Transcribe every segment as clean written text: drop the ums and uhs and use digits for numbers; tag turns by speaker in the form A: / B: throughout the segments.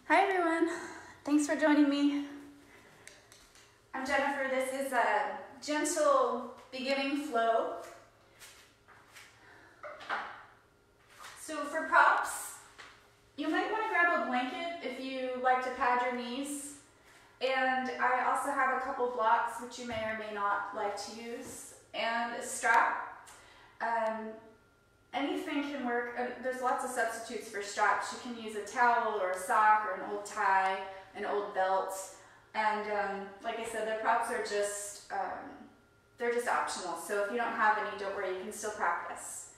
A: Hi everyone, thanks for joining me. I'm Jennifer. This is a gentle beginning flow. So for props, you might want to grab a blanket if you like to pad your knees. And I also have a couple blocks which you may or may not like to use, and a strap. Anything can work. There's lots of substitutes for straps. You can use a towel or a sock or an old tie, an old belt. And like I said, the props are just, they're just optional. So if you don't have any, don't worry, you can still practice.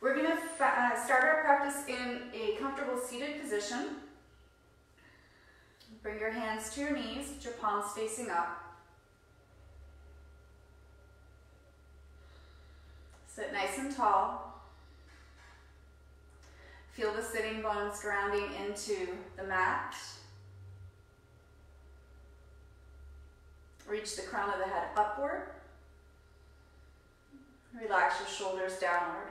A: We're going to start our practice in a comfortable seated position. Bring your hands to your knees, with your palms facing up. Sit nice and tall. Feel the sitting bones grounding into the mat. Reach the crown of the head upward. Relax your shoulders downward.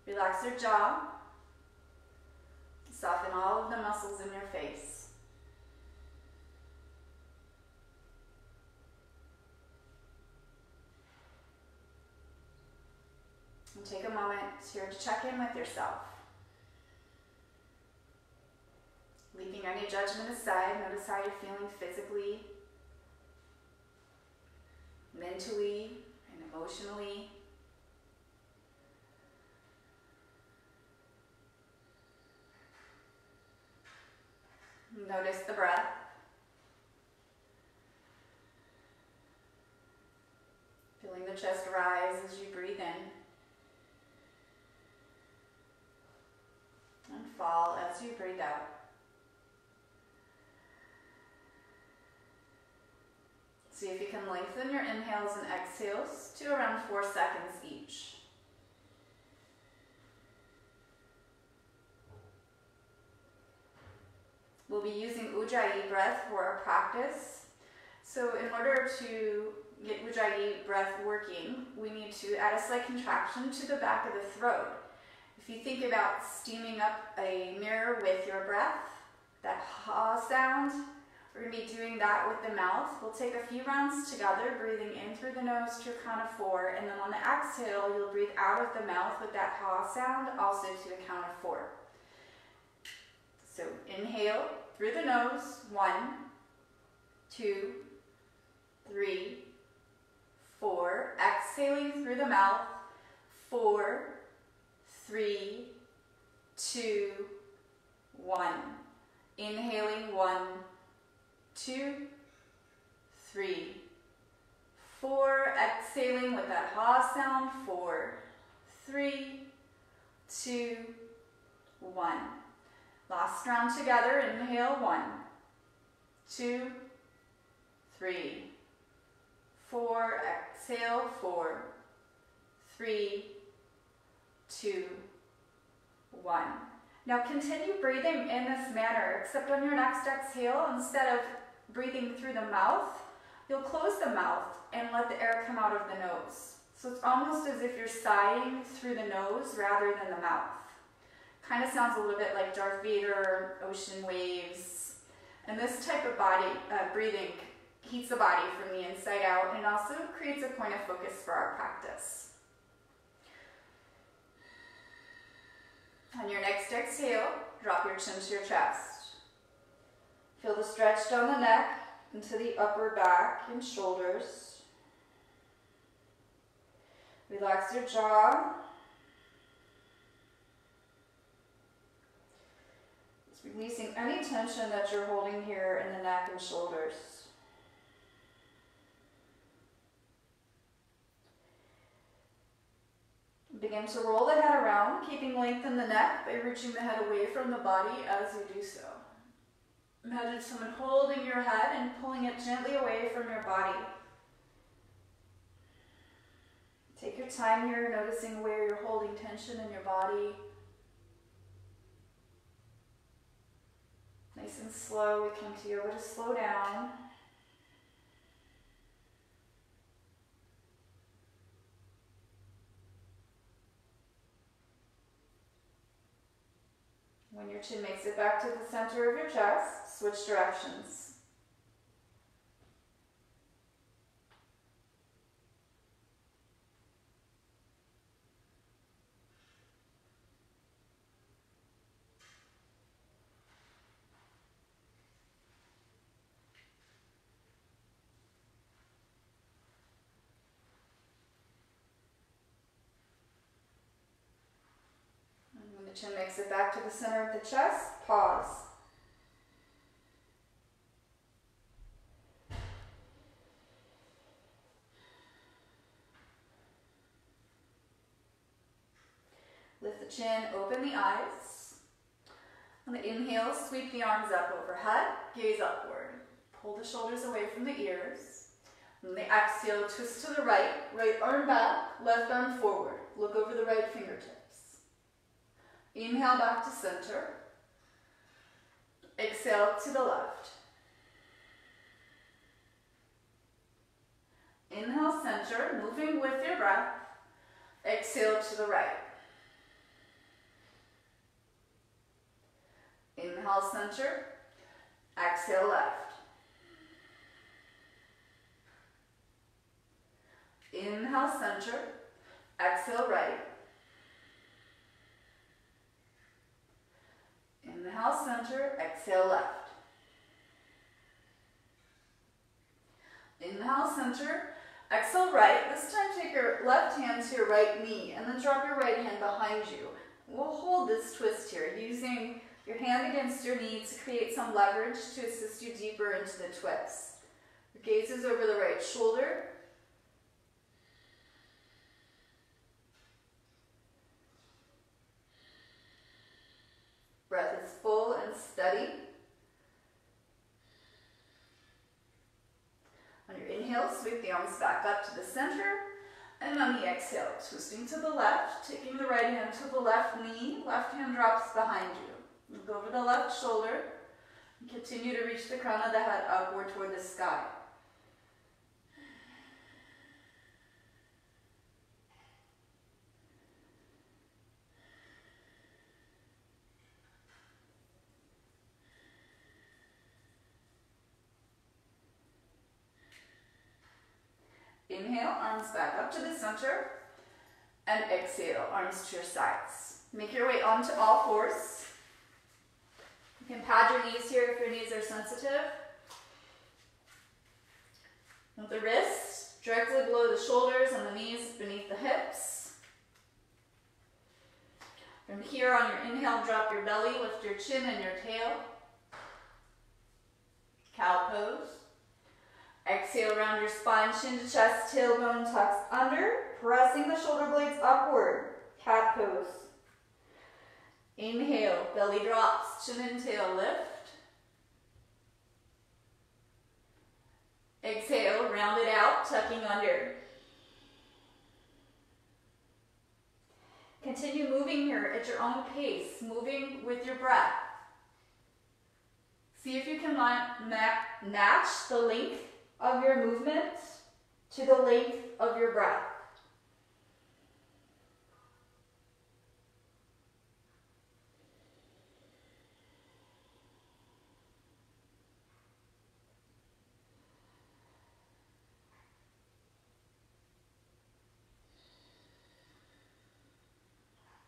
A: Relax your jaw. Soften all of the muscles in your face. And take a moment here to check in with yourself. Leaving any judgment aside, notice how you're feeling physically, mentally, and emotionally. Notice the breath. Feeling the chest rise as you breathe in. And fall as you breathe out. See if you can lengthen your inhales and exhales to around 4 seconds each. We'll be using Ujjayi breath for our practice. So in order to get Ujjayi breath working, we need to add a slight contraction to the back of the throat. If you think about steaming up a mirror with your breath, that ha sound, we're going to be doing that with the mouth. We'll take a few rounds together, breathing in through the nose to a count of 4, and then on the exhale, you'll breathe out of the mouth with that ha sound, also to a count of 4. So inhale through the nose, 1, 2, 3, 4. Exhaling through the mouth, 4, 3, 2, 1. Inhaling, 1, 2, 3, 4. Exhaling with that ha sound, 4, 3, 2, 1. Last round together. Inhale, 1, 2, 3, 4. Exhale, 4, 3, 2, 1. Now continue breathing in this manner, except on your next exhale, instead of breathing through the mouth, you'll close the mouth and let the air come out of the nose. So it's almost as if you're sighing through the nose rather than the mouth. Kind of sounds a little bit like Darth Vader, ocean waves. And this type of breathing heats the body from the inside out and also creates a point of focus for our practice. On your next exhale, drop your chin to your chest. Feel the stretch down the neck into the upper back and shoulders. Relax your jaw. Just releasing any tension that you're holding here in the neck and shoulders. Begin to roll the head around, keeping length in the neck by reaching the head away from the body as you do so. Imagine someone holding your head and pulling it gently away from your body. Take your time here, noticing where you're holding tension in your body. Nice and slow, we come to yoga to slow down. When your chin makes it back to the center of your chest, switch directions. When the chin makes it back to the center of the chest, pause. Lift the chin, open the eyes. On the inhale, sweep the arms up overhead, gaze upward. Pull the shoulders away from the ears. On the exhale, twist to the right, right arm back, left arm forward. Look over the right fingertips. Inhale back to center. Exhale to the left. Inhale, center, moving with your breath. Exhale to the right. Inhale, center. Exhale, left. Inhale, center. Exhale, right. Inhale, center. Exhale, left. Inhale, center. Exhale, right. This time take your left hand to your right knee and then drop your right hand behind you. We'll hold this twist here using your hand against your knee to create some leverage to assist you deeper into the twist. Your gaze is over the right shoulder. Breath is full and steady. On your inhale, sweep the arms back up to the center. And on the exhale, twisting to the left, taking the right hand to the left knee, left hand drops behind you. Look over the left shoulder and continue to reach the crown of the head upward toward the sky. Inhale, arms back up to the center, and exhale, arms to your sides. Make your way onto all fours. You can pad your knees here if your knees are sensitive. With the wrists directly below the shoulders and the knees beneath the hips. From here on your inhale, drop your belly, lift your chin and your tail. Cow pose. Exhale, round your spine, chin to chest, tailbone tucks under, pressing the shoulder blades upward. Cat pose. Inhale, belly drops, chin and tail lift. Exhale, round it out, tucking under. Continue moving here at your own pace, moving with your breath. See if you can match the length of your movement to the length of your breath.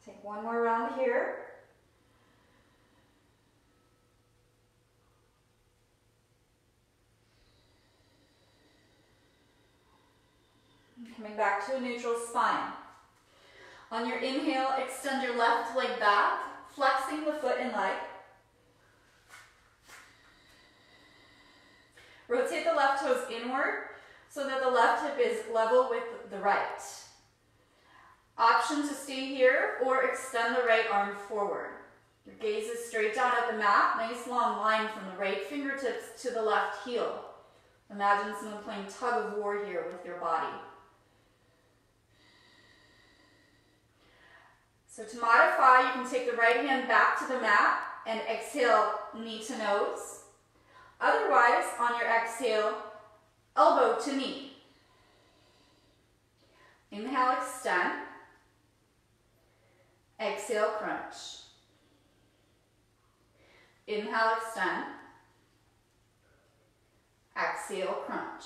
A: Take one more round here. Coming back to a neutral spine. On your inhale, extend your left leg back, flexing the foot and leg. Rotate the left toes inward so that the left hip is level with the right. Option to stay here or extend the right arm forward. Your gaze is straight down at the mat, nice long line from the right fingertips to the left heel. Imagine someone playing tug of war here with your body. So to modify, you can take the right hand back to the mat and exhale knee to nose. Otherwise, on your exhale, elbow to knee. Inhale, extend. Exhale, crunch. Inhale, extend. Exhale, crunch.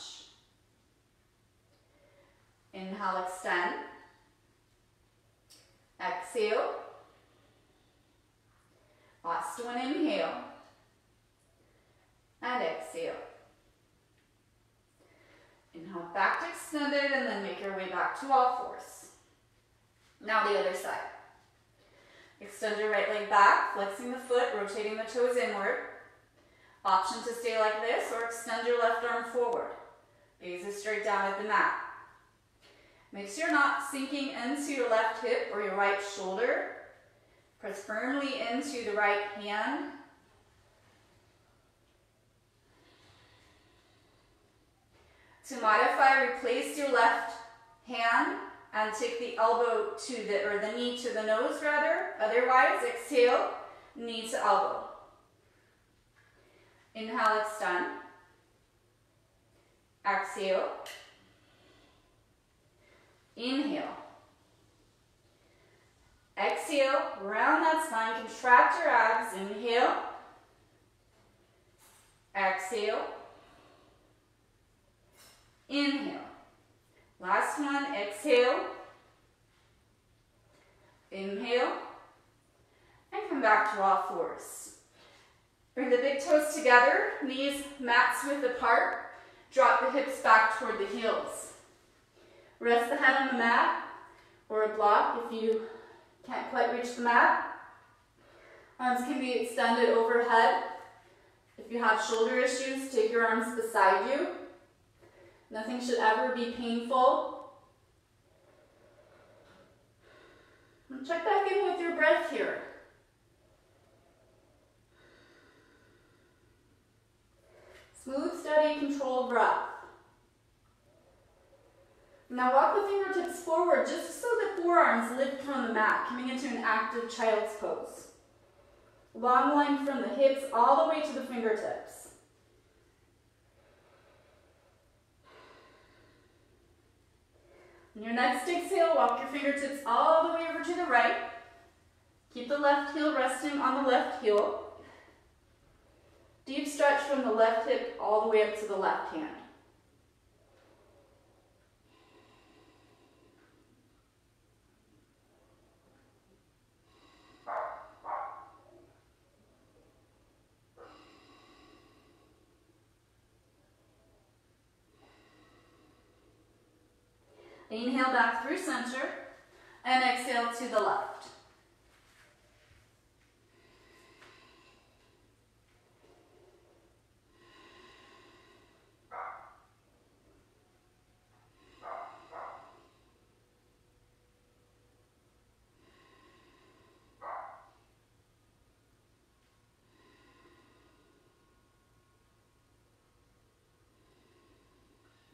A: Inhale, extend. Exhale. Last one, inhale. And exhale. Inhale, back to extended, and then make your way back to all fours. Now the other side. Extend your right leg back, flexing the foot, rotating the toes inward. Option to stay like this, or extend your left arm forward. Gaze is straight down at the mat. Make sure you're not sinking into your left hip or your right shoulder. Press firmly into the right hand. To modify, replace your left hand and take the elbow to the knee to the nose rather. Otherwise, exhale, knee to elbow. Inhale, extend. Exhale. Inhale. Exhale, round that spine, contract your abs. Inhale. Exhale. Inhale. Last one, exhale. Inhale. And come back to all fours. Bring the big toes together, knees mats width apart. Drop the hips back toward the heels. Rest the head on the mat or a block if you can't quite reach the mat. Arms can be extended overhead. If you have shoulder issues, take your arms beside you. Nothing should ever be painful. And check back in with your breath here. Smooth, steady, controlled breath. Now walk the fingertips forward just so the forearms lift from the mat, coming into an active child's pose. Long line from the hips all the way to the fingertips. On your next exhale, walk your fingertips all the way over to the right. Keep the left heel resting on the left heel. Deep stretch from the left hip all the way up to the left hand. Inhale back through center and exhale to the left.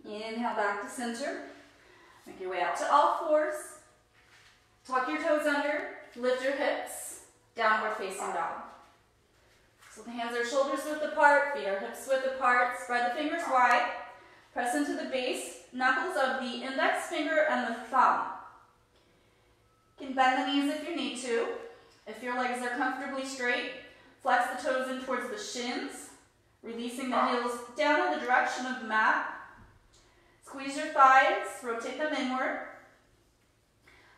A: Inhale back to center. Make your way out to all fours. Tuck your toes under. Lift your hips. Downward facing dog. So the hands are shoulders width apart. Feet are hips width apart. Spread the fingers wide. Press into the base. Knuckles of the index finger and the thumb. You can bend the knees if you need to. If your legs are comfortably straight, flex the toes in towards the shins. Releasing the heels down in the direction of the mat. Squeeze your thighs, rotate them inward.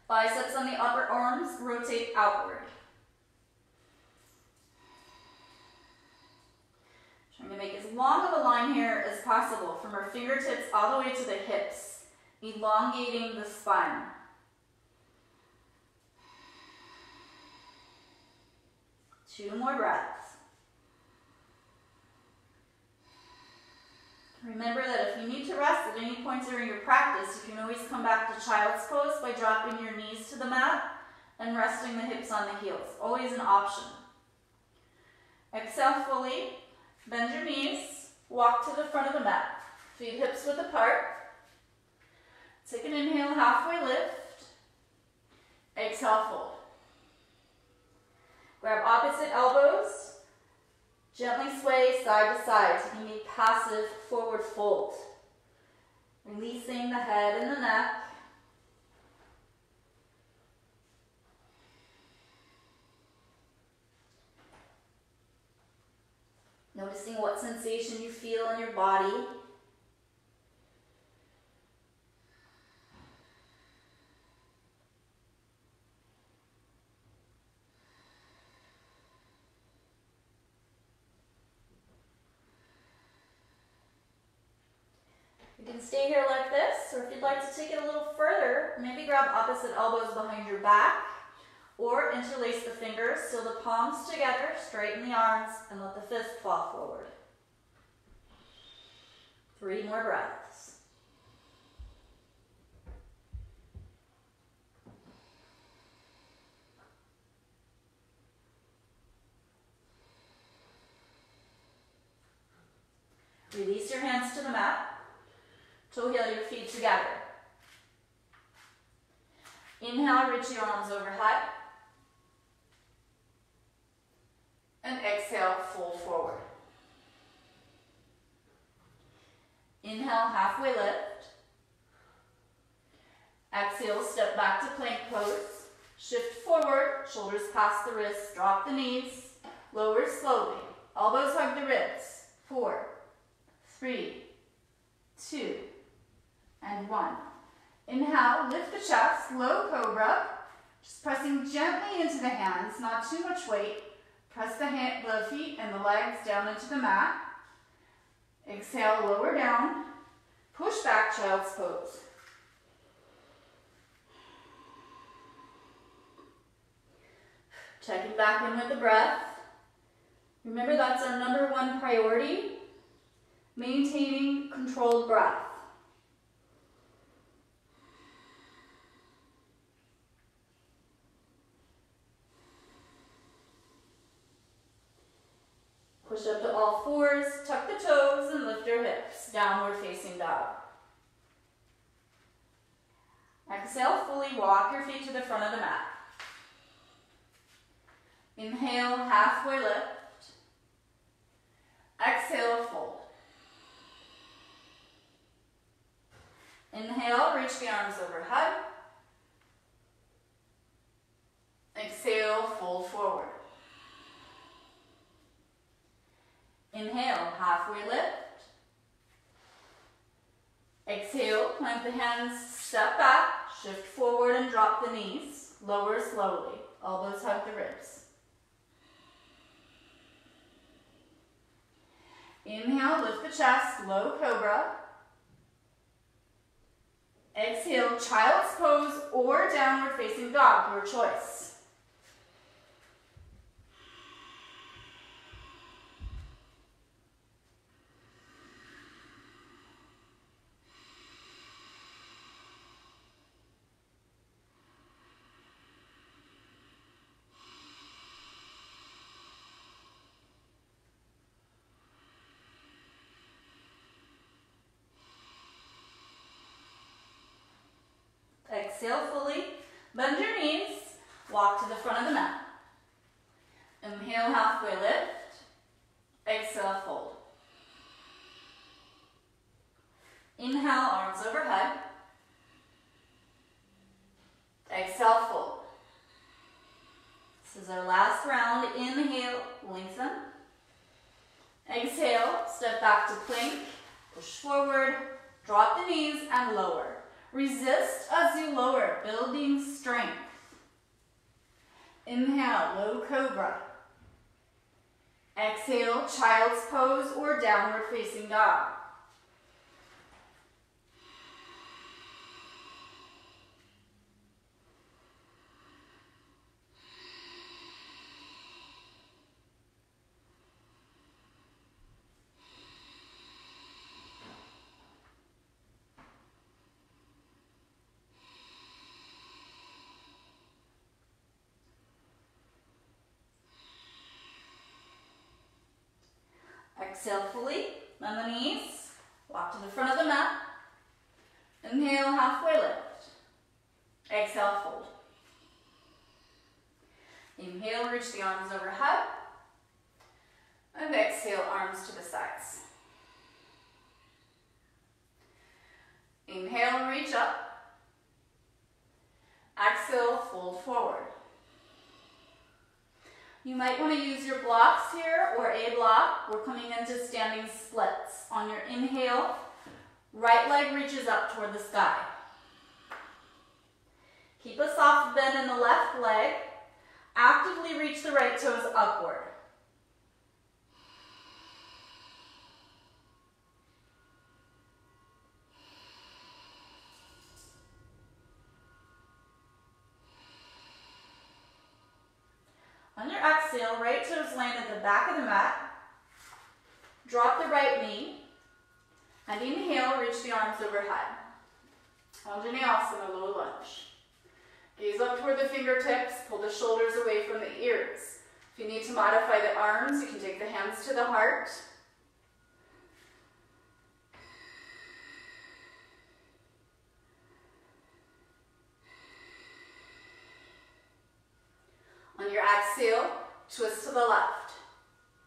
A: Biceps on the upper arms, rotate outward. Trying to make as long of a line here as possible from our fingertips all the way to the hips, elongating the spine. Two more breaths. Remember that if you need to rest at any point during your practice, you can always come back to child's pose by dropping your knees to the mat and resting the hips on the heels. Always an option. Exhale fully. Bend your knees. Walk to the front of the mat. Feet hips width apart. Take an inhale, halfway lift. Exhale, fold. Grab opposite elbows. Gently sway side to side, taking a passive forward fold. Releasing the head and the neck.
B: Noticing what sensation you feel in your body. You can stay here like this, or if you'd like to take it a little further, maybe grab opposite elbows behind your back, or interlace the fingers, seal the palms together, straighten the arms, and let the fist fall forward. 3 more breaths. Release your hands to the mat. Toe heel your feet together. Inhale, reach your arms overhead. And exhale, fold forward. Inhale, halfway lift. Exhale, step back to plank pose. Shift forward, shoulders past the wrists, drop the knees. Lower slowly. Elbows hug the ribs. 4, 3, 2, and 1. Inhale, lift the chest, low cobra. Just pressing gently into the hands, not too much weight. Press the feet and the legs down into the mat. Exhale, lower down. Push back, child's pose. Checking back in with the breath. Remember, that's our #1 priority. Maintaining controlled breath. Push up to all fours, tuck the toes, and lift your hips. Downward facing dog. Exhale, fully walk your feet to the front of the mat. Inhale, halfway lift. Exhale, fold. Inhale, reach the arms overhead. Exhale, fold forward. Inhale, halfway lift. Exhale, plant the hands, step back, shift forward and drop the knees. Lower slowly, elbows hug the ribs. Inhale, lift the chest, low cobra. Exhale, child's pose or downward facing dog, your choice. Exhale fully, bend your knees, walk to the front of the mat. Inhale, halfway lift. Exhale, fold. Inhale, arms overhead. Exhale, fold. This is our last round. Inhale, lengthen. Exhale, step back to plank, push forward, drop the knees and lower. Resist as you lower, building strength. Inhale, low cobra. Exhale, child's pose or downward facing dog. Exhale fully, bend the knees, walk to the front of the mat. Inhale, halfway lift. Exhale, fold. Inhale, reach the arms overhead. And exhale, arms to the sides. Inhale, reach up. Exhale, fold forward. You might want to use your blocks here or a block. We're coming into standing splits. On your inhale, right leg reaches up toward the sky. Keep a soft bend in the left leg. Actively reach the right toes upward. On your exhale, right toes land at the back of the mat. Drop the right knee. And inhale, reach the arms overhead. Anjaneyasana, low lunge. Gaze up toward the fingertips, pull the shoulders away from the ears. If you need to modify the arms, you can take the hands to the heart. On your exhale, twist to the left.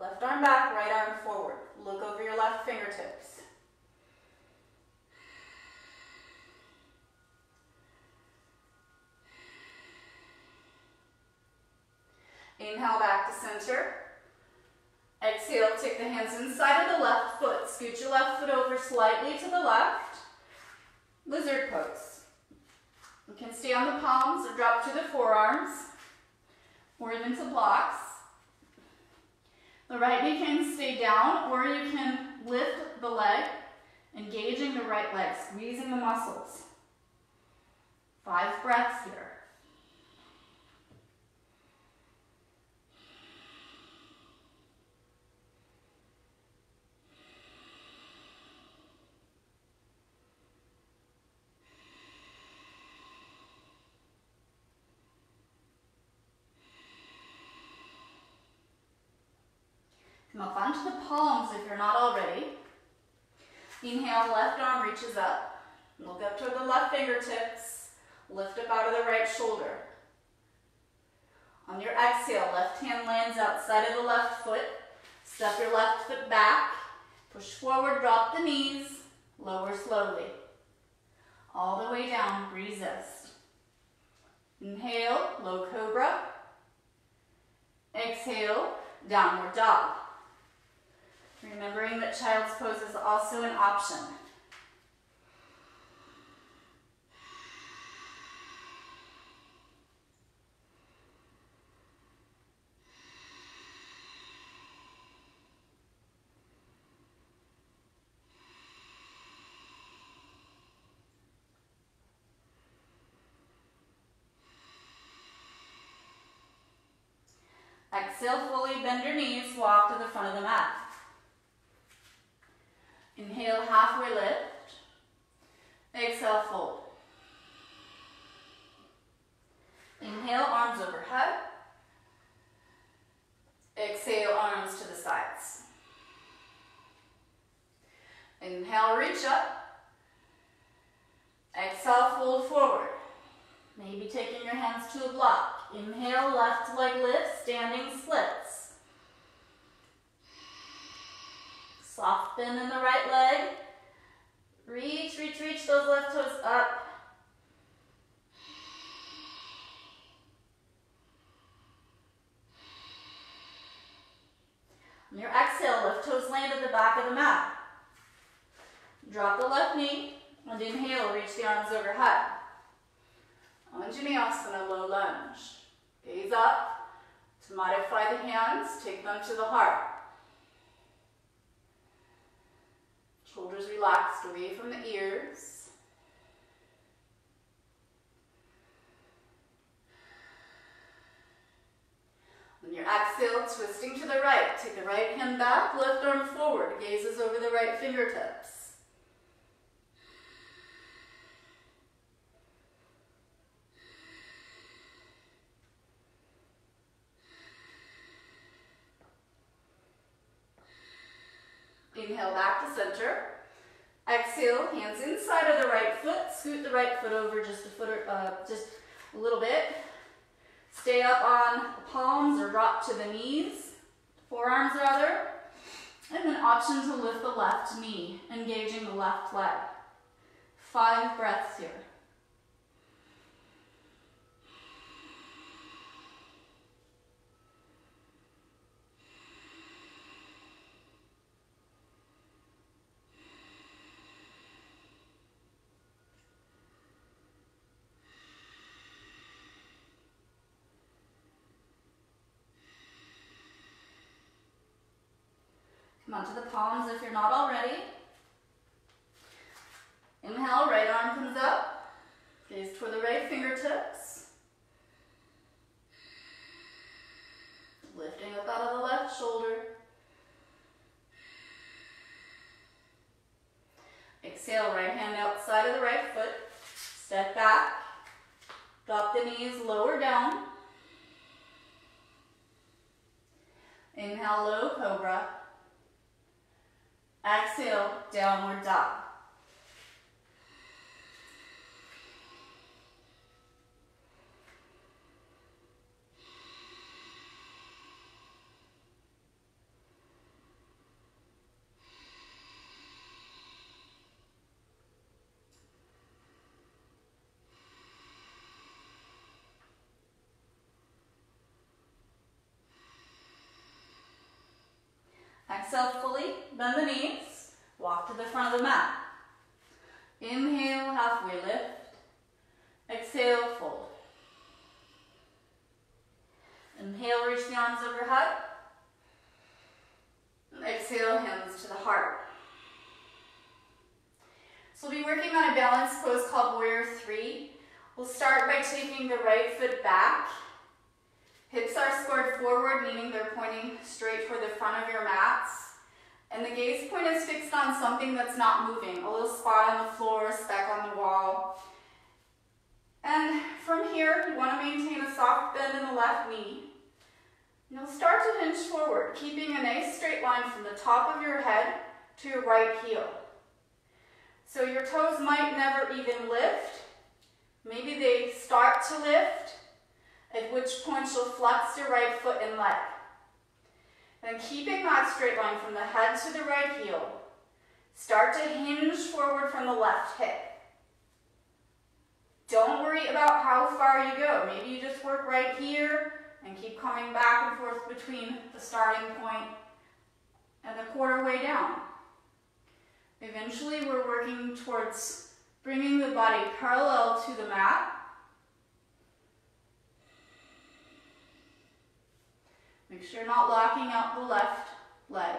B: Left arm back, right arm forward. Look over your left fingertips. Inhale back to center. Exhale, take the hands inside of the left foot. Scoot your left foot over slightly to the left. Lizard pose. You can stay on the palms or drop to the forearms, or even to blocks. The right knee can stay down, or you can lift the leg, engaging the right leg, squeezing the muscles. 5 breaths here. Come up onto the palms if you're not already. Inhale, left arm reaches up. Look up toward the left fingertips. Lift up out of the right shoulder. On your exhale, left hand lands outside of the left foot. Step your left foot back. Push forward, drop the knees. Lower slowly. All the way down, resist. Inhale, low cobra. Exhale, downward dog. Remembering that child's pose is also an option. Exhale, fully bend your knees, walk to the front of the mat. Inhale, halfway lift. Exhale, fold. Inhale, arms overhead. Exhale, arms to the sides. Inhale, reach up. Exhale, fold forward. Maybe taking your hands to a block. Inhale, left leg lift, standing splits. Soft bend in the right leg. Reach, reach, reach those left toes up. On your exhale, left toes land at the back of the mat. Drop the left knee and inhale, reach the arms overhead. Anjaneyasana, low lunge. Gaze up. To modify the hands, take them to the heart. Shoulders relaxed away from the ears. On your exhale, twisting to the right. Take the right hand back, left arm forward. Gazes over the right fingertips. Inhale back to center. Exhale, hands inside of the right foot. Scoot the right foot over just a little bit. Stay up on the palms or drop to the knees, forearms rather. And then option to lift the left knee, engaging the left leg. 5 breaths here. Come onto the palms if you're not already. Inhale, right arm comes up. Gaze toward the right fingertips. Lifting up out of the left shoulder. Exhale, right hand outside of the right foot. Step back. Drop the knees, lower down. Inhale, low cobra. Exhale, downward dog. Exhale fully, bend the knees, walk to the front of the mat. Inhale, halfway lift. Exhale, fold. Inhale, reach the arms overhead. Exhale, hands to the heart. So we'll be working on a balanced pose called Warrior 3. We'll start by taking the right foot back. Hips are squared forward, meaning they're pointing straight toward the front of your mats. And the gaze point is fixed on something that's not moving, a little spot on the floor, a speck on the wall. And from here, you want to maintain a soft bend in the left knee. And you'll start to hinge forward, keeping a nice straight line from the top of your head to your right heel. So your toes might never even lift. Maybe they start to lift, at which point you'll flex your right foot and leg. Then keeping that straight line from the head to the right heel, start to hinge forward from the left hip. Don't worry about how far you go. Maybe you just work right here and keep coming back and forth between the starting point and the quarter way down. Eventually, we're working towards bringing the body parallel to the mat. Make sure you're not locking out the left leg.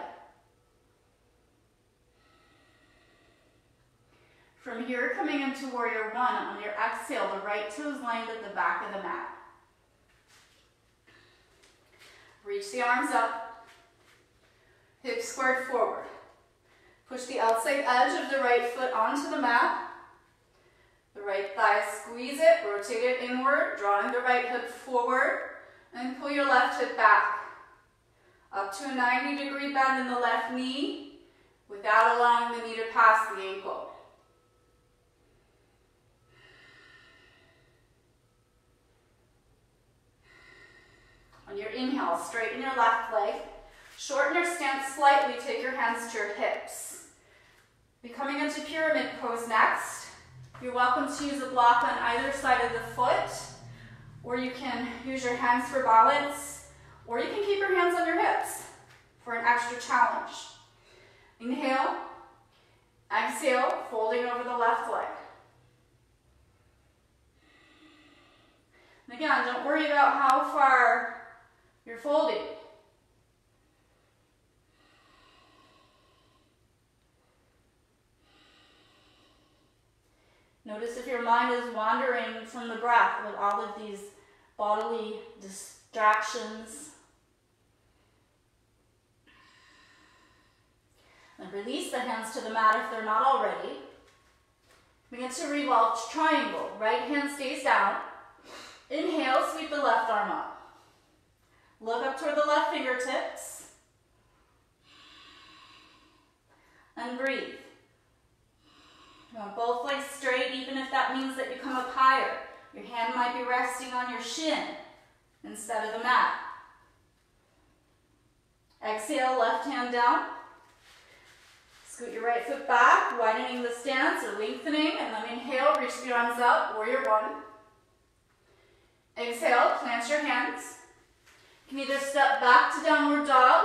B: From here, coming into Warrior 1, on your exhale, the right toes land at the back of the mat. Reach the arms up, hips squared forward. Push the outside edge of the right foot onto the mat. The right thigh, squeeze it, rotate it inward, drawing the right hip forward, and pull your left hip back. Up to a 90-degree bend in the left knee without allowing the knee to pass the ankle. On your inhale, straighten your left leg. Shorten your stance slightly, take your hands to your hips. Be coming into pyramid pose next. You're welcome to use a block on either side of the foot, or you can use your hands for balance. Or you can keep your hands on your hips for an extra challenge. Inhale, exhale, folding over the left leg. And again, don't worry about how far you're folding. Notice if your mind is wandering from the breath with all of these bodily distractions. And release the hands to the mat if they're not already. Begin to revolve triangle. Right hand stays down. Inhale, sweep the left arm up. Look up toward the left fingertips. And breathe. You want both legs straight, even if that means that you come up higher. Your hand might be resting on your shin instead of the mat. Exhale, left hand down. Scoot your right foot back, widening the stance or lengthening, and then inhale, reach the arms up, Warrior 1. Exhale, plant your hands. You can either step back to downward dog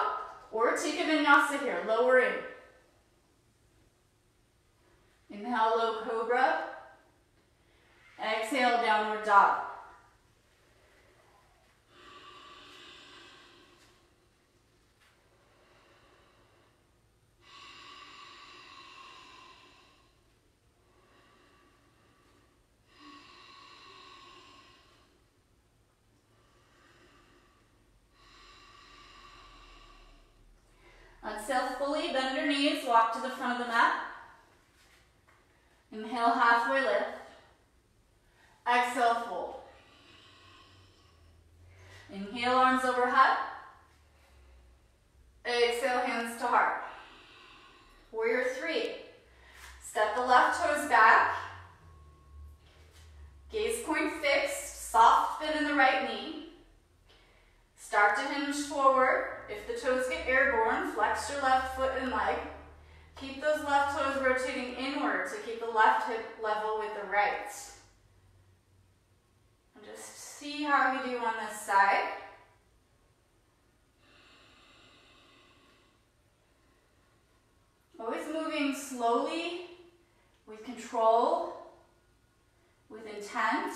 B: or take a vinyasa here, lowering. Inhale, low cobra. Exhale, downward dog. knees, walk to the front of the mat. Inhale, halfway lift. Exhale, fold. Inhale, arms overhead. Exhale, hands to heart. Warrior 3. Step the left toes back. Gaze point fixed, soft bend in the right knee. Start to hinge forward. If the toes get airborne, flex your left foot and leg. Keep those left toes rotating inward to keep the left hip level with the right. And just see how you do on this side. Always moving slowly, with control, with intent.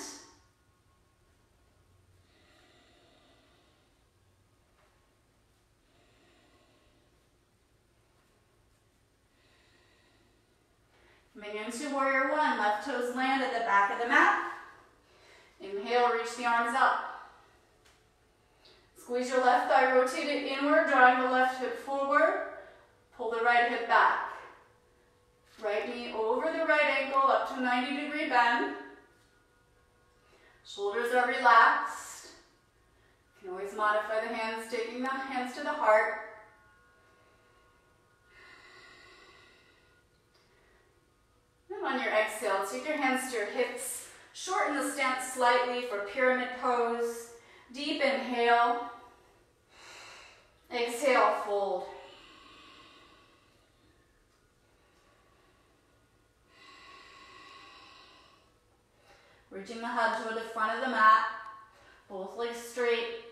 B: Coming into warrior 1, left toes land at the back of the mat. Inhale, reach the arms up. Squeeze your left thigh, rotate it inward, drawing the left hip forward. Pull the right hip back. Right knee over the right ankle, up to 90-degree bend. Shoulders are relaxed. You can always modify the hands, taking the hands to the heart. And on your exhale, take your hands to your hips. Shorten the stance slightly for pyramid pose. Deep inhale. Exhale, fold. Reaching the head toward the front of the mat. Both legs straight.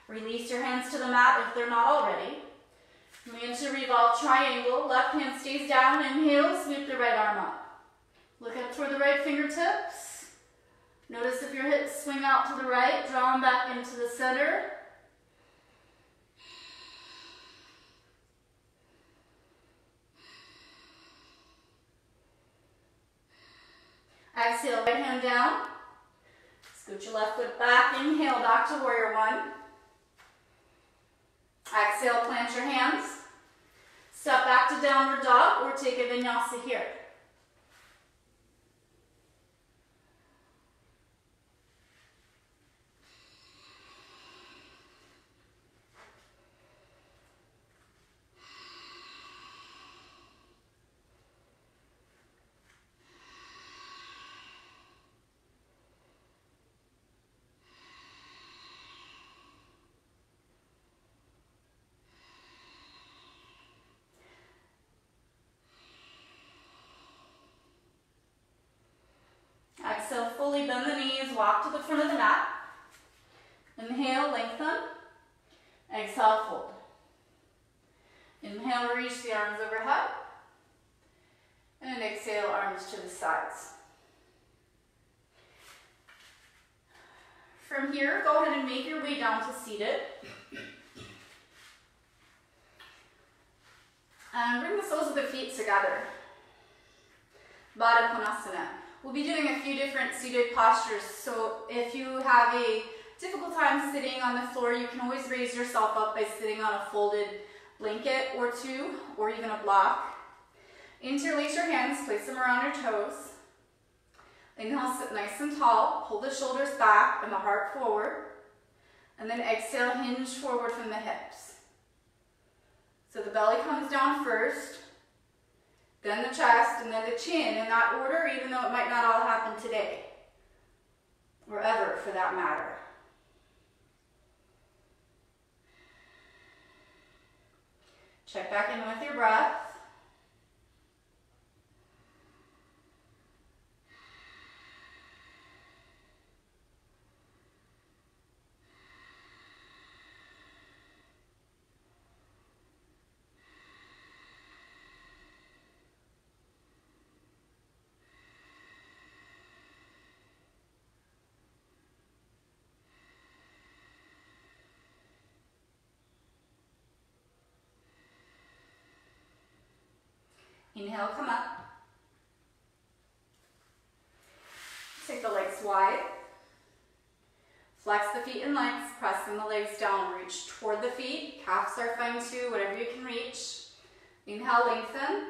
B: Release your hands to the mat if they're not already. Coming into Revolve Triangle. Left hand stays down. Inhale, sweep the right arm up. Look up toward the right fingertips. Notice if your hips swing out to the right, draw them back into the center. Exhale, right hand down. Scoot your left foot back. Inhale, back to warrior 1. Exhale, plant your hands. Step back to downward dog or take a vinyasa here. Exhale, fully bend the knees, walk to the front of the mat. Inhale, lengthen. Exhale, fold. Inhale, reach the arms overhead. And exhale, arms to the sides. From here, go ahead and make your way down to seated. And bring the soles of the feet together. Baddha Konasana. We'll be doing a few different seated postures, so if you have a difficult time sitting on the floor, you can always raise yourself up by sitting on a folded blanket or two, or even a block. Interlace your hands, place them around your toes. Inhale, sit nice and tall, pull the shoulders back and the heart forward. And then exhale, hinge forward from the hips. So the belly comes down first, then the chest, and then the chin, in that order, even though it might not all happen today, or ever for that matter. Check back in with your breath. Inhale, come up.
A: Take the legs wide. Flex the feet in lengths, pressing the legs down. Reach toward the feet. Calves are fine too, whatever you can reach. Inhale, lengthen.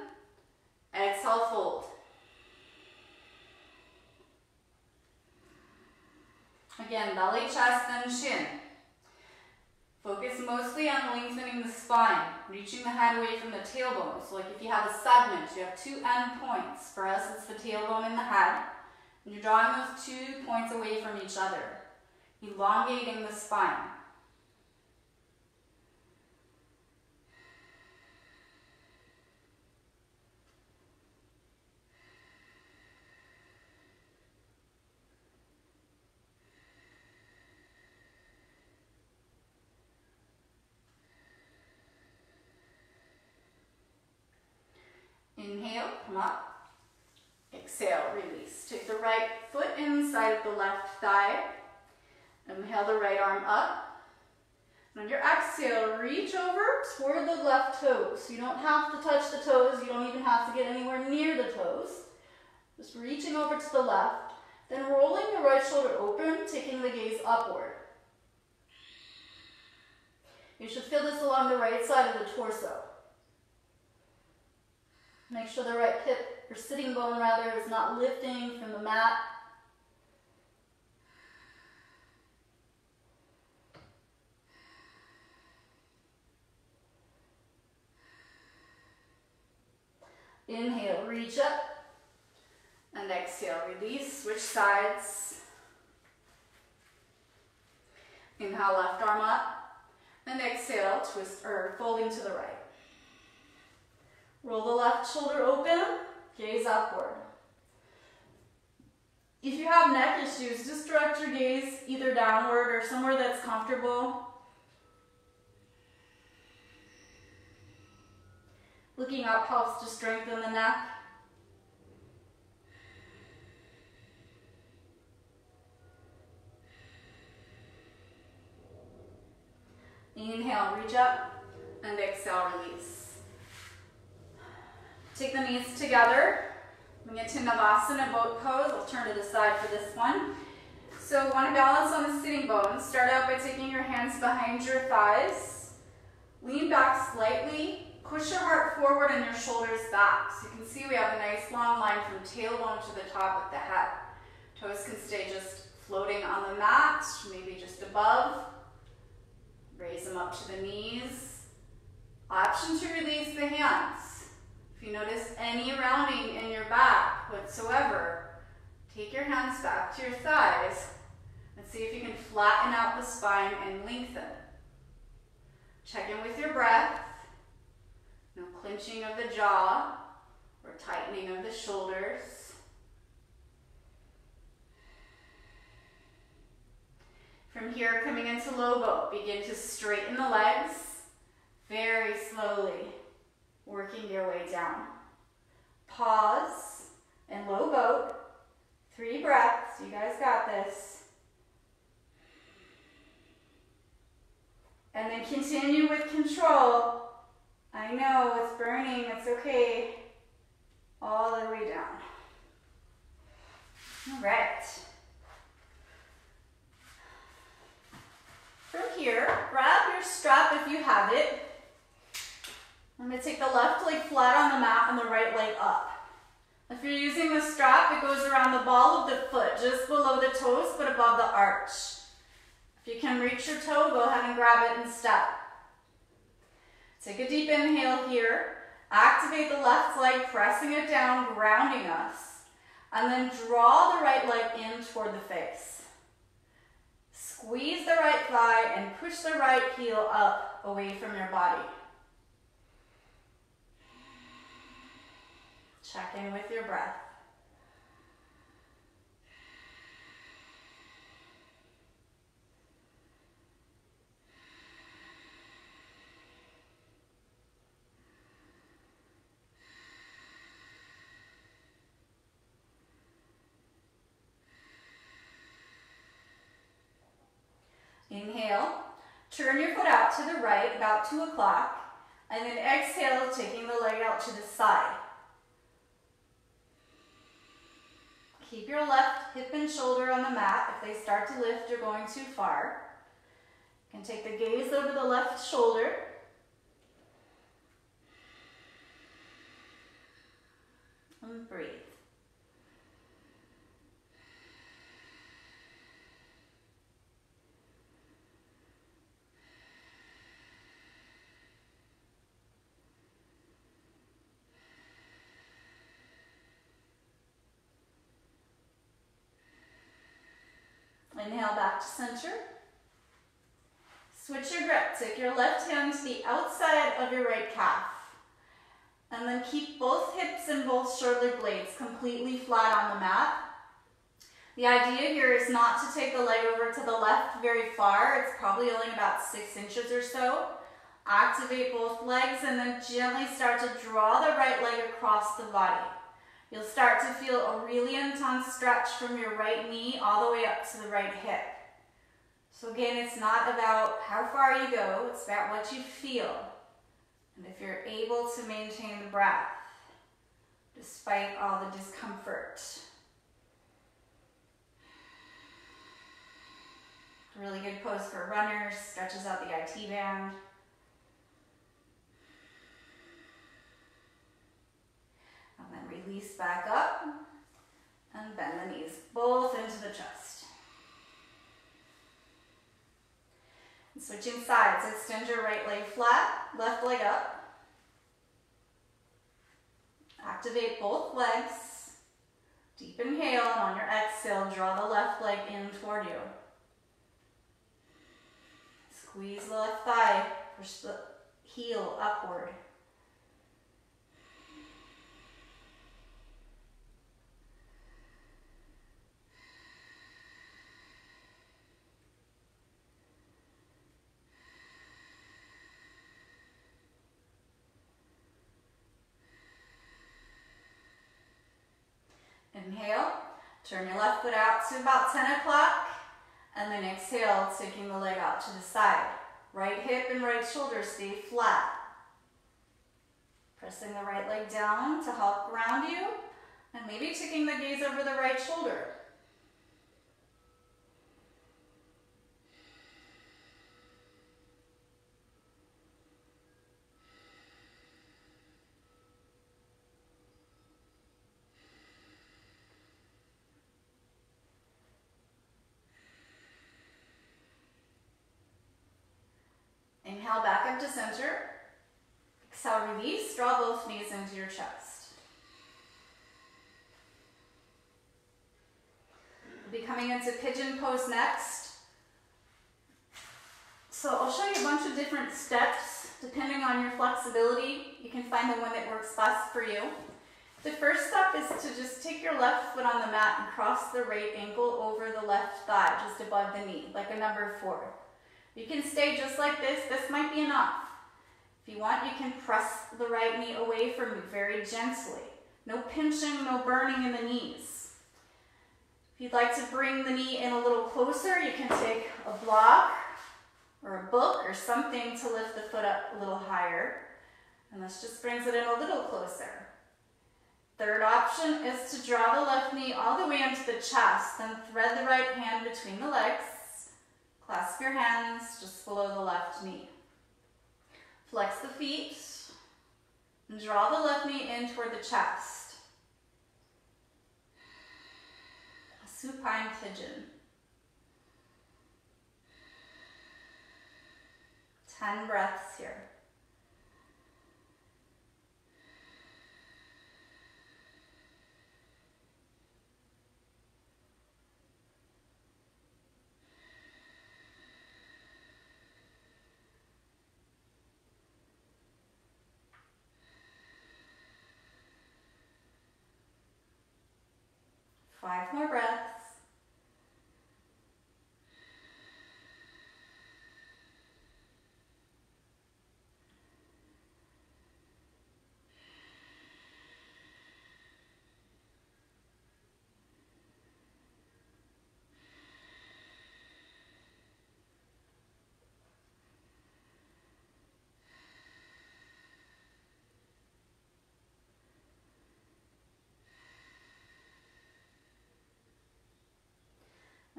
A: Exhale, fold. Again, belly, chest, and chin. Focus mostly on lengthening the spine, reaching the head away from the tailbone. So like if you have a segment, you have two end points. For us, it's the tailbone and the head. And you're drawing those 2 points away from each other, elongating the spine. Inhale, come up. Exhale, release. Take the right foot inside of the left thigh. Inhale the right arm up. And on your exhale, reach over toward the left toes. You don't have to touch the toes. You don't even have to get anywhere near the toes. Just reaching over to the left. Then rolling the right shoulder open, taking the gaze upward. You should feel this along the right side of the torso. Make sure the right hip, or sitting bone rather, is not lifting from the mat. Inhale, reach up. And exhale, release, switch sides. Inhale, left arm up. And exhale, twist or folding to the right. Roll the left shoulder open, gaze upward. If you have neck issues, just direct your gaze either downward or somewhere that's comfortable. Looking up helps to strengthen the neck. Inhale, reach up, and exhale, release. Take the knees together. Bring it to Navasana, boat pose. I'll turn to the side for this one. So you want to balance on the sitting bones. Start out by taking your hands behind your thighs. Lean back slightly. Push your heart forward and your shoulders back. So you can see we have a nice long line from tailbone to the top of the head. Toes can stay just floating on the mat, maybe just above. Raise them up to the knees. Option to release the hands. If you notice any rounding in your back whatsoever, take your hands back to your thighs and see if you can flatten out the spine and lengthen. Check in with your breath. No clenching of the jaw or tightening of the shoulders. From here, coming into low boat, begin to straighten the legs very slowly, working your way down. Pause and low boat. 3 breaths. You guys got this. And then continue with control. I know it's burning. It's okay. All the way down. All right. From here, grab your strap if you have it. I'm going to take the left leg flat on the mat and the right leg up. If you're using the strap, it goes around the ball of the foot, just below the toes, but above the arch. If you can reach your toe, go ahead and grab it and step. Take a deep inhale here. Activate the left leg, pressing it down, grounding us. And then draw the right leg in toward the face. Squeeze the right thigh and push the right heel up away from your body. Check in with your breath. Inhale, turn your foot out to the right, about 2 o'clock, and then exhale, taking the leg out to the side.
B: Keep your left hip and shoulder on the mat. If they start to lift, you're going too far. You can take the gaze over the left shoulder. And breathe. Inhale back to center. Switch your grip. Take your left hand to the outside of your right calf. And then keep both hips and both shoulder blades completely flat on the mat. The idea here is not to take the leg over to the left very far. It's probably only about 6 inches or so. Activate both legs and then gently start to draw the right leg across the body. You'll start to feel a really intense stretch from your right knee all the way up to the right hip. So again, it's not about how far you go, it's about what you feel. And if you're able to maintain the breath, despite all the discomfort. A really good pose for runners, stretches out the IT band. And then release back up and bend the knees both into the chest. And switching sides, extend your right leg flat, left leg up. Activate both legs. Deep inhale, and on your exhale, draw the left leg in toward you. Squeeze the left thigh, push the heel upward. Inhale, turn your left foot out to about 10 o'clock, and then exhale, taking the leg out to the side. Right hip and right shoulder stay flat. Pressing the right leg down to help ground you, and maybe taking the gaze over the right shoulder. Inhale back up to center. Exhale, release. Draw both knees into your chest. We'll be coming into Pigeon Post next. So I'll show you a bunch of different steps depending on your flexibility. You can find the one that works best for you. The first step is to just take your left foot on the mat and cross the right ankle over the left thigh, just above the knee, like a number 4. You can stay just like this. This might be enough. If you want, you can press the right knee away from you very gently. No pinching, no burning in the knees. If you'd like to bring the knee in a little closer, you can take a block or a book or something to lift the foot up a little higher. And this just brings it in a little closer. Third option is to draw the left knee all the way into the chest, then thread the right hand between the legs. Clasp your hands just below the left knee. Flex the feet and draw the left knee in toward the chest. A supine pigeon. 10 breaths here. Five more breaths.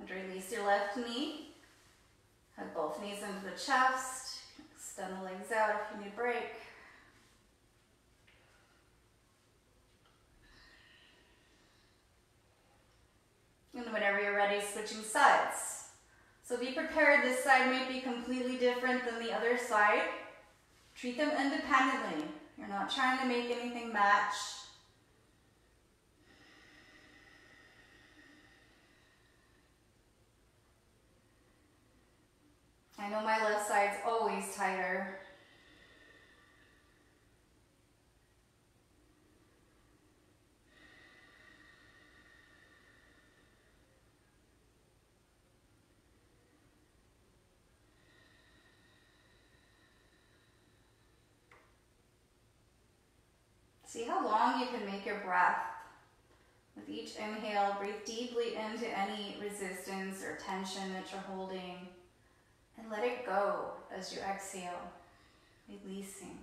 B: And release your left knee. Hug both knees into the chest. Extend the legs out if you need a break. And whenever you're ready, switching sides. So be prepared, this side may be completely different than the other side. Treat them independently. You're not trying to make anything match. I know my left side's always tighter. See how long you can make your breath. With each inhale, breathe deeply into any resistance or tension that you're holding. And let it go as you exhale, releasing.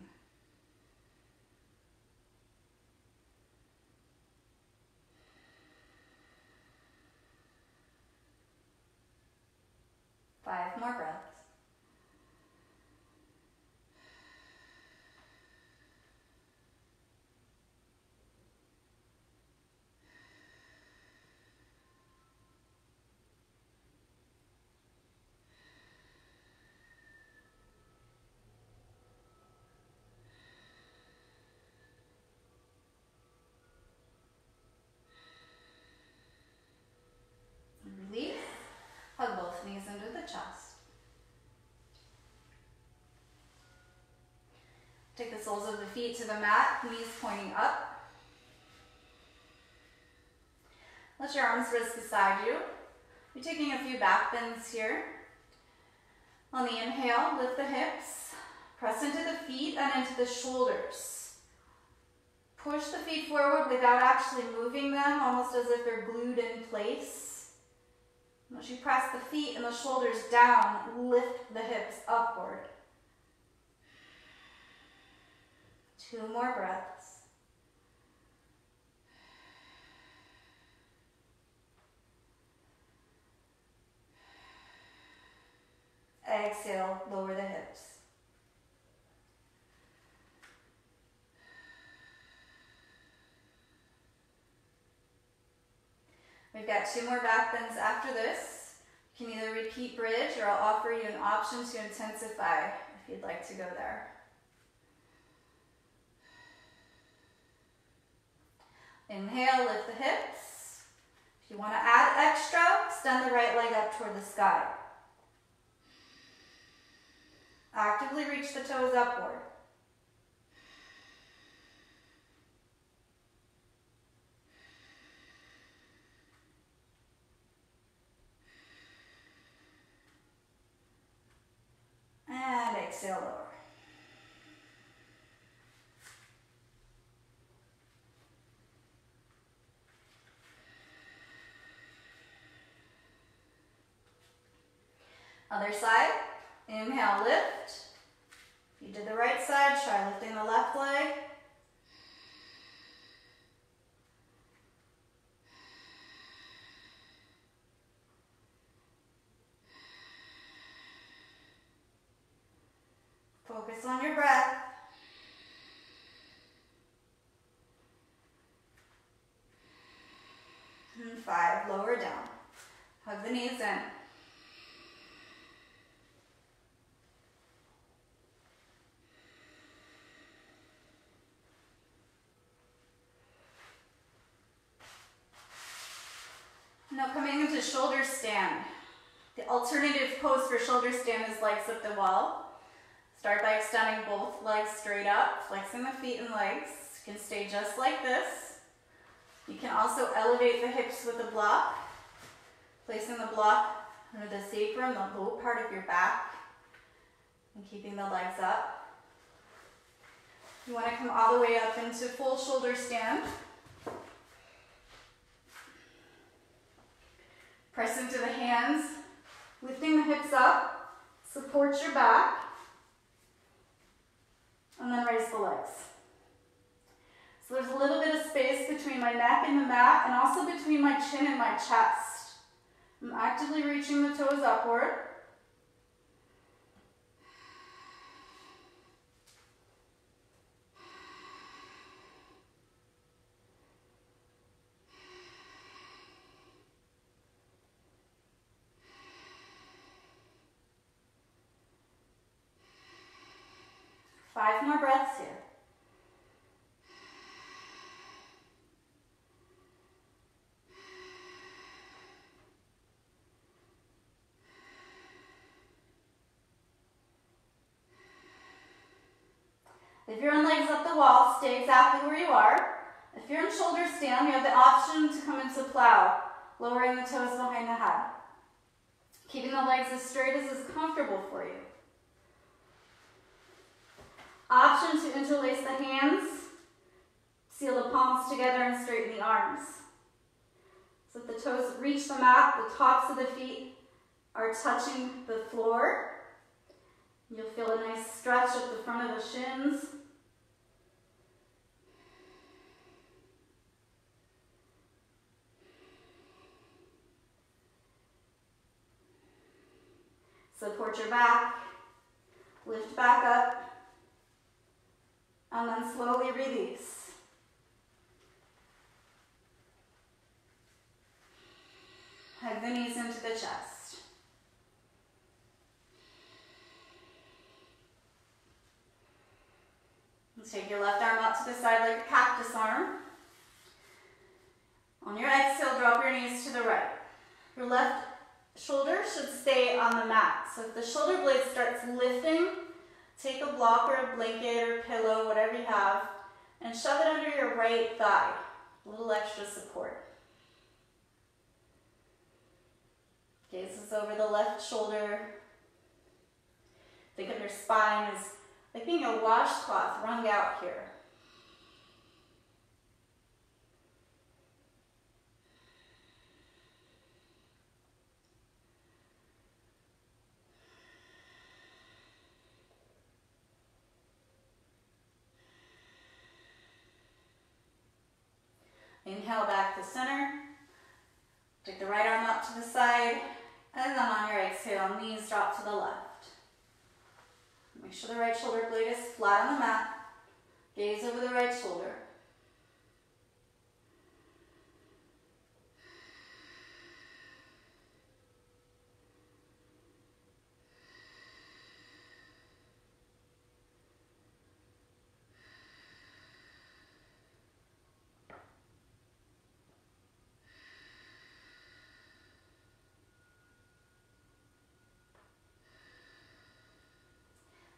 B: Five more breaths. Release. Hug both knees into the chest. Take the soles of the feet to the mat, knees pointing up. Let your arms rest beside you. You're taking a few back bends here. On the inhale, lift the hips, press into the feet and into the shoulders. Push the feet forward without actually moving them, almost as if they're glued in place. Once you press the feet and the shoulders down, lift the hips upward. 2 more breaths. Exhale, lower the hips. We've got 2 more back bends after this. You can either repeat bridge or I'll offer you an option to intensify if you'd like to go there. Inhale, lift the hips. If you want to add extra, extend the right leg up toward the sky. Actively reach the toes upward. And exhale lower. Other side. Inhale, lift. If you did the right side, try lifting the left leg. Focus on your breath. And 5, lower down. Hug the knees in. Now coming into shoulder stand. The alternative pose for shoulder stand is legs up the wall. Start by extending both legs straight up, flexing the feet and legs. You can stay just like this. You can also elevate the hips with a block, placing the block under the sacrum, the low part of your back, and keeping the legs up. You want to come all the way up into full shoulder stand. Press into the hands, lifting the hips up, support your back, and then raise the legs. So there's a little bit of space between my neck and the mat, and also between my chin and my chest. I'm actively reaching the toes upward. Five more breaths here. If you're in legs up the wall, stay exactly where you are. If you're in shoulder stand, you have the option to come into plow, lowering the toes behind the head. Keeping the legs as straight as is comfortable for you. Option to interlace the hands, seal the palms together and straighten the arms. So if the toes reach the mat, the tops of the feet are touching the floor. You'll feel a nice stretch at the front of the shins. Support your back, lift back up, and then slowly release. Hug the knees into the chest. Let's take your left arm out to the side like a cactus arm. On your exhale, drop your knees to the right. Your left shoulder should stay on the mat. So if the shoulder blade starts lifting, take a block or a blanket or pillow, whatever you have, and shove it under your right thigh. A little extra support. Gaze is over the left shoulder. Think of your spine as like being a washcloth wrung out here. Inhale back to center. Take the right arm out to the side. And then on your exhale, knees drop to the left. Make sure the right shoulder blade is flat on the mat. Gaze over the right shoulder.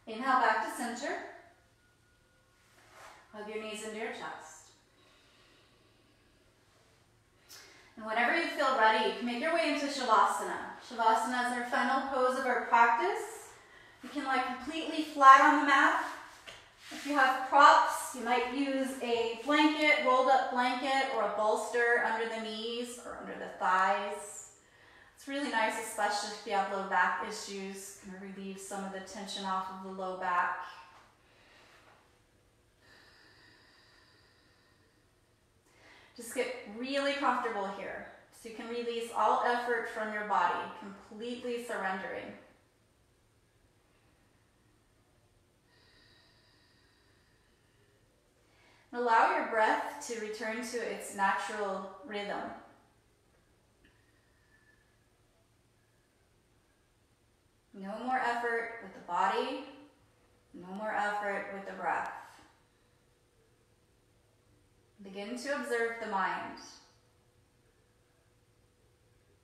B: Inhale back to center. Hug your knees into your chest. And whenever you feel ready, you can make your way into Shavasana. Shavasana is our final pose of our practice. You can lie completely flat on the mat. If you have props, you might use a blanket, rolled up blanket, or a bolster under the knees or under the thighs. It's really nice, especially if you have low back issues. Kind of relieve some of the tension off of the low back. Just get really comfortable here, so you can release all effort from your body, completely surrendering. Allow your breath to return to its natural rhythm. No more effort with the body, no more effort with the breath. Begin to observe the mind,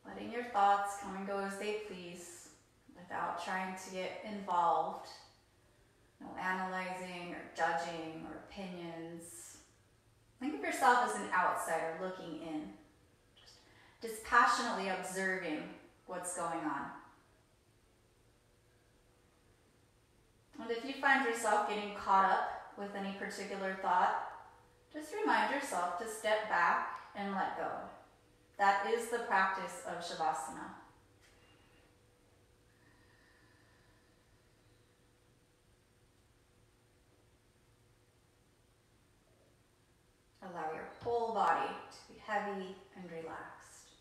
B: letting your thoughts come and go as they please without trying to get involved. No analyzing or judging or opinions. Think of yourself as an outsider looking in, just dispassionately observing what's going on. And if you find yourself getting caught up with any particular thought, just remind yourself to step back and let go. That is the practice of Shavasana. Allow your whole body to be heavy and relaxed.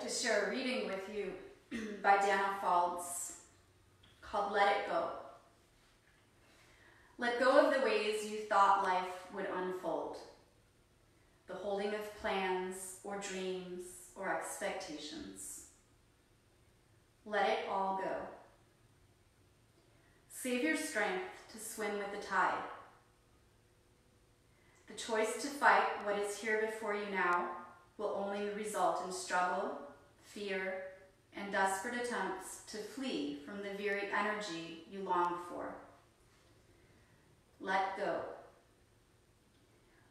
A: to share a reading with you by Dana Falds called Let It Go. Let go of the ways you thought life would unfold, the holding of plans or dreams or expectations. Let it all go. Save your strength to swim with the tide. The choice to fight what is here before you now will only result in struggle, fear, and desperate attempts to flee from the very energy you long for. Let go.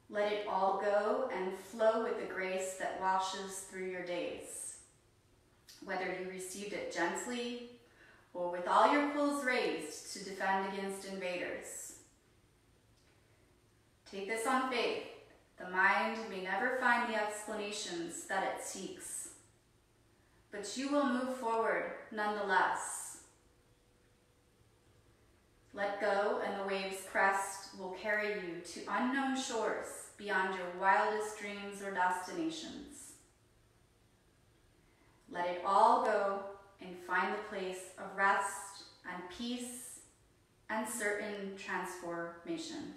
A: Let it all go and flow with the grace that washes through your days. Whether you received it gently or with all your pulls raised to defend against invaders. Take this on faith. The mind may never find the explanations that it seeks, but you will move forward nonetheless. Let go and the wave's crest will carry you to unknown shores beyond your wildest dreams or destinations. Let it all go and find the place of rest and peace and certain transformation.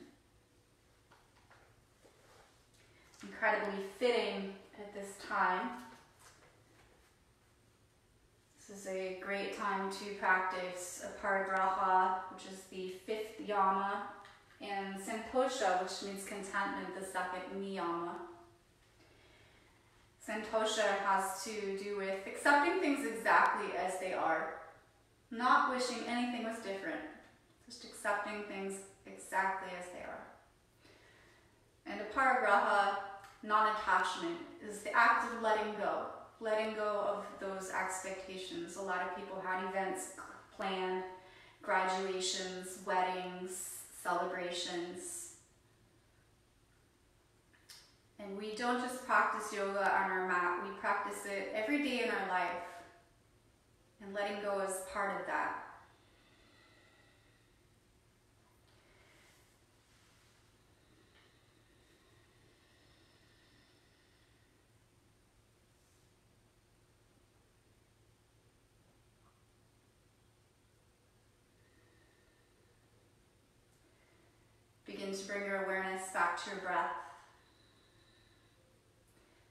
A: Incredibly fitting at this time. This is a great time to practice Aparigraha, which is the 5th yama, and Santosha, which means contentment, the 2nd niyama. Santosha has to do with accepting things exactly as they are, not wishing anything was different, just accepting things exactly as they are. And Aparigraha, non-attachment, is the act of letting go of those expectations. A lot of people had events planned, graduations, weddings, celebrations. And we don't just practice yoga on our mat, we practice it every day in our life. And letting go is part of that. Begin to bring your awareness back to your breath.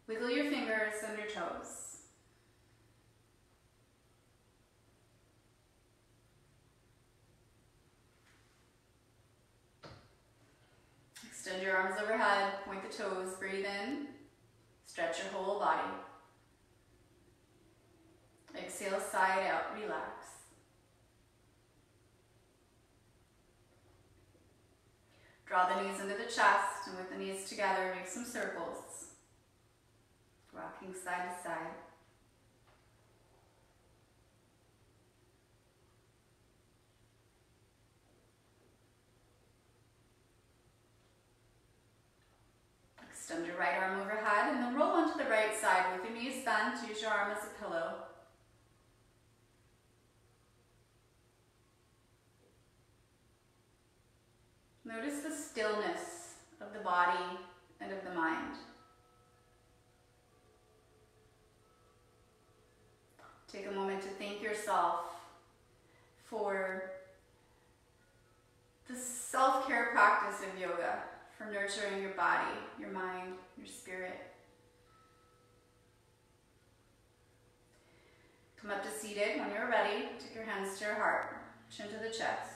A: Wiggle your fingers and your toes. Extend your arms overhead, point the toes, breathe in, stretch your whole body. Exhale, side out, relax. Draw the knees into the chest, and with the knees together, make some circles. Rocking side to side. Extend your right arm overhead, and then roll onto the right side with your knees bent. Use your arm as a pillow. Notice the stillness of the body and of the mind. Take a moment to thank yourself for the self-care practice of yoga, for nurturing your body, your mind, your spirit. Come up to seated when you're ready. Take your hands to your heart, chin to the chest.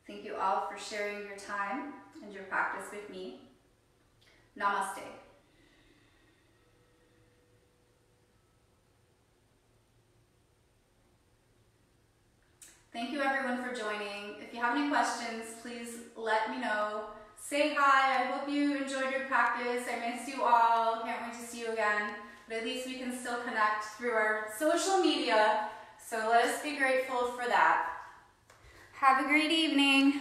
A: Thank you all for sharing your time and your practice with me. Namaste. Thank you everyone for joining. If you have any questions, please let me know. Say hi. I hope you enjoyed your practice. I miss you all. Can't wait to see you again. But at least we can still connect through our social media. So let us be grateful for that. Have a great evening.